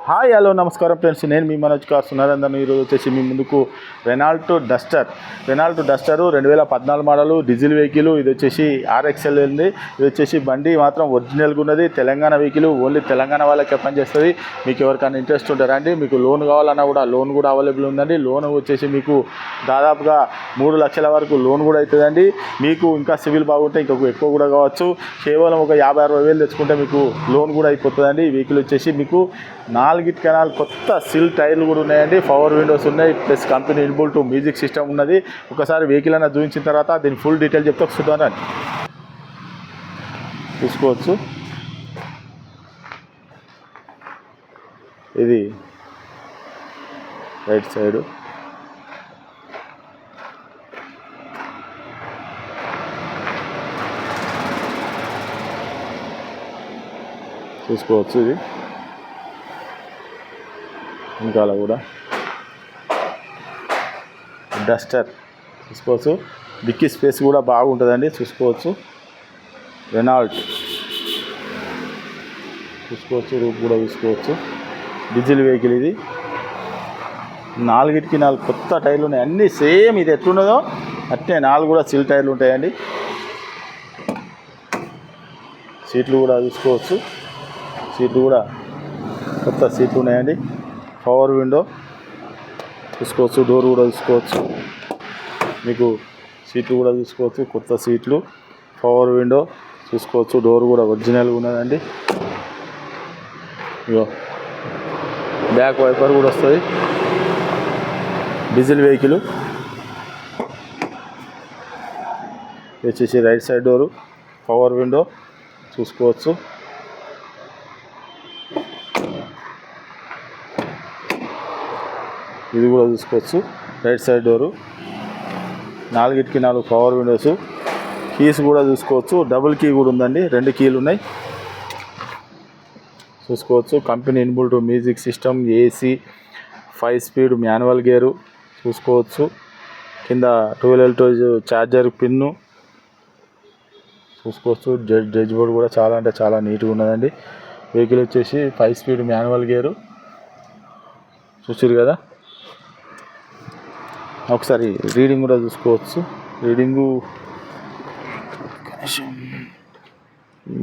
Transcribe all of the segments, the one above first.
Hi hello నమస్కారం friends, నేను మీ Manoj cars Narender. ఈరోజు వచ్చేసి మీ ముందుకు రెనాల్టో డస్టర్ 2014 మోడలు డీజిల్ వెహికల్. ఇది వచ్చేసి RXL ఉంది. ఇది వచ్చేసి బండి మాత్రం ఒరిజినల్గా ఉన్నది. తెలంగాణ వెహికల్, ఓన్లీ తెలంగాణ వాళ్ళకే పనిచేస్తుంది. మీకు ఎవరికైనా ఇంట్రెస్ట్ ఉంటారా అండి? మీకు లోన్ కావాలన్నా కూడా లోన్ కూడా అవైలబుల్ ఉందండి. లోన్ వచ్చేసి మీకు దాదాపుగా 3 లక్షల వరకు లోన్ కూడా అవుతుందండి. మీకు ఇంకా సివిల్ బాగుంటే ఇంకా ఎక్కువ కూడా కావచ్చు. కేవలం ఒక 50-60 వేలు తెచ్చుకుంటే మీకు లోన్ కూడా అయిపోతుందండి. ఈ వెహికల్ వచ్చేసి మీకు 4 కెనాల్ కొత్త సిల్ టైర్లు కూడా ఉన్నాయండి. పవర్ విండోస్ ఉన్నాయి, plus company inbuilt music system ఉన్నది. ఒకసారి వెహికల్ అన్న చూపించిన తర్వాత దీని ఫుల్ డీటెయిల్ చెప్తే చూద్దాం. చూసుకోవచ్చు, ఇది రైట్ సైడు, చూసుకోవచ్చు. ఇది వెనకాల కూడా డస్టర్ చూసుకోవచ్చు. డిక్కీ స్పేస్ కూడా బాగుంటుందండి. చూసుకోవచ్చు, రెనాల్ట్ చూసుకోవచ్చు. రూప్ కూడా చూసుకోవచ్చు. డీజిల్ వెహికల్ ఇది. 4 కొత్త టైర్లు ఉన్నాయి. అన్నీ సేమ్ ఇది ఎట్లున్నదో అట్నే 4 కూడా సిల్ టైర్లు ఉంటాయండి. సీట్లు కూడా చూసుకోవచ్చు. సీట్లు కూడా కొత్త సీట్లు ఉన్నాయండి. పవర్ విండో చూసుకోవచ్చు. డోర్ కూడా చూసుకోవచ్చు. మీకు సీట్లు కూడా చూసుకోవచ్చు. కొత్త సీట్లు, పవర్ విండో చూసుకోవచ్చు. డోర్ కూడా ఒరిజినల్గా ఉన్నదండి. ఇగో బ్యాక్ వైపర్ కూడా వస్తుంది. డీజిల్ వెహికల్ వచ్చేసి right side door, power window చూసుకోవచ్చు. ఇది కూడా చూసుకోవచ్చు. Right side door, 4 power Windows. Keys కూడా చూసుకోవచ్చు. డబుల్ కీ కూడా ఉందండి. 2 కీలు ఉన్నాయి. చూసుకోవచ్చు. Company inbuilt music system, AC, 5 speed manual gear చూసుకోవచ్చు. కింద 12 వోల్ట్ ఛార్జర్ పిన్ను చూసుకోవచ్చు. డ్రెడ్జ్ బోర్డ్ కూడా చాలా అంటే చాలా నీట్గా ఉన్నదండి. వెహికల్ వచ్చేసి 5 స్పీడ్ మాన్యువల్ గేరు చూసారు కదా. ఒకసారి రీడింగ్ కూడా చూసుకోవచ్చు. రీడింగు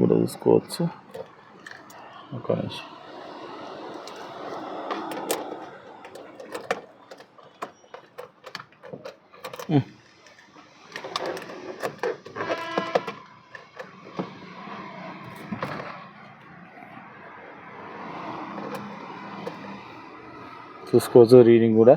కూడా చూసుకోవచ్చు. ఒక నిమిషం. చూసుకోవచ్చు రీడింగ్ కూడా.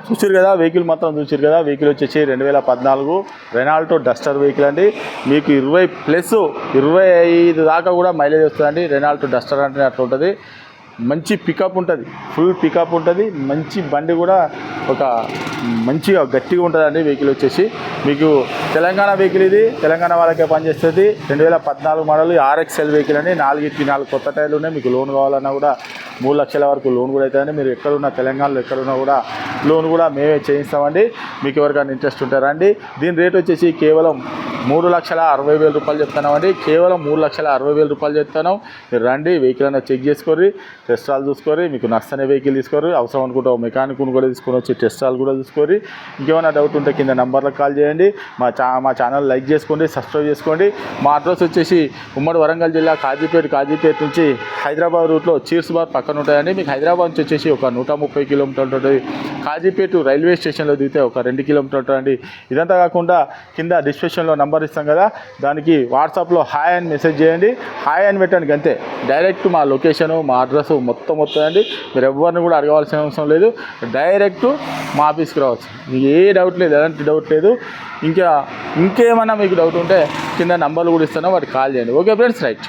చూసారు కదా, వెహికల్ మాత్రం చూసారు కదా. వెహికల్ వచ్చేసి 2014 రెనాల్టో డస్టర్ వెహికల్ అండి. మీకు 20+ దాకా కూడా మైలేజ్ వస్తుందండి. రెనాల్టో డస్టర్ అంటే అట్లా ఉంటుంది. మంచి పికప్ ఉంటుంది, ఫుల్ పికప్ ఉంటుంది. మంచి బండి కూడా ఒక మంచిగా గట్టిగా ఉంటుందండి. వెహికల్ వచ్చేసి మీకు తెలంగాణ వెహికల్, ఇది తెలంగాణ వాళ్ళకే పనిచేస్తుంది. 2014 మోడల్ RXL వెహికల్ అండి. 4 కొత్త టైర్లు ఉన్నాయి. మీకు లోన్ కావాలన్నా కూడా 3 లక్షల వరకు లోన్ కూడా అవుతుందండి. మీరు ఎక్కడున్నా తెలంగాణలో ఎక్కడున్నా కూడా లోన్ కూడా మేమే చేయిస్తామండి. మీకు ఎవరికైనా ఇంట్రెస్ట్ ఉంటారా అండి? దీని రేట్ వచ్చేసి కేవలం 3,60,000 రూపాయలు చెప్తున్నామండి. కేవలం 3,60,000 రూపాయలు చెప్తున్నాం. మీరు రండి, వెహికల్ అన్న చెక్ చేసుకోరి, టెస్ట్ రాల్ చూసుకోరి. మీకు నచ్చని వెహికల్ తీసుకోరి. అవసరం అనుకుంటే మెకానిక్ కూడా తీసుకొని వచ్చి టెస్ట్ రాల్ కూడా చూసుకోరి. ఇంకేమైనా డౌట్ ఉంటే కింద నెంబర్లకు కాల్ చేయండి. మా ఛానల్ లైక్ చేసుకోండి, సబ్స్క్రైబ్ చేసుకోండి. మా అడ్రస్ వచ్చేసి ఉమ్మడి వరంగల్ జిల్లా కాజీపేట నుంచి హైదరాబాద్ రూట్లో చీర్స్ బార్ పక్కన ఉంటాయండి. మీకు హైదరాబాద్ నుంచి వచ్చేసి ఒక 130 కిలోమీటర్లు ఉంటుంది. కాజీపేట రైల్వే స్టేషన్లో దిగితే ఒక 2 కిలోమీటర్లు ఉంటుందండి. ఇదంతా కాకుండా కింద డిస్క్రిప్షన్లో నంబర్ ఇస్తాం కదా, దానికి వాట్సాప్లో హాయ్ అని మెసేజ్ చేయండి. హాయ్ అని పెట్టడానికి అంతే. డైరెక్ట్ మా లొకేషను, మా అడ్రస్ మొత్తం అండి. మీరు ఎవరిని కూడా అడగవలసిన అవసరం లేదు. డైరెక్ట్ మా ఆఫీస్కి రావచ్చు. మీకు ఏ డౌట్ లేదు, ఎలాంటి డౌట్ లేదు. ఇంకేమైనా మీకు డౌట్ ఉంటే కింద నంబర్లు కూడా ఇస్తాను, వాటికి కాల్ చేయండి. Okay friends, right.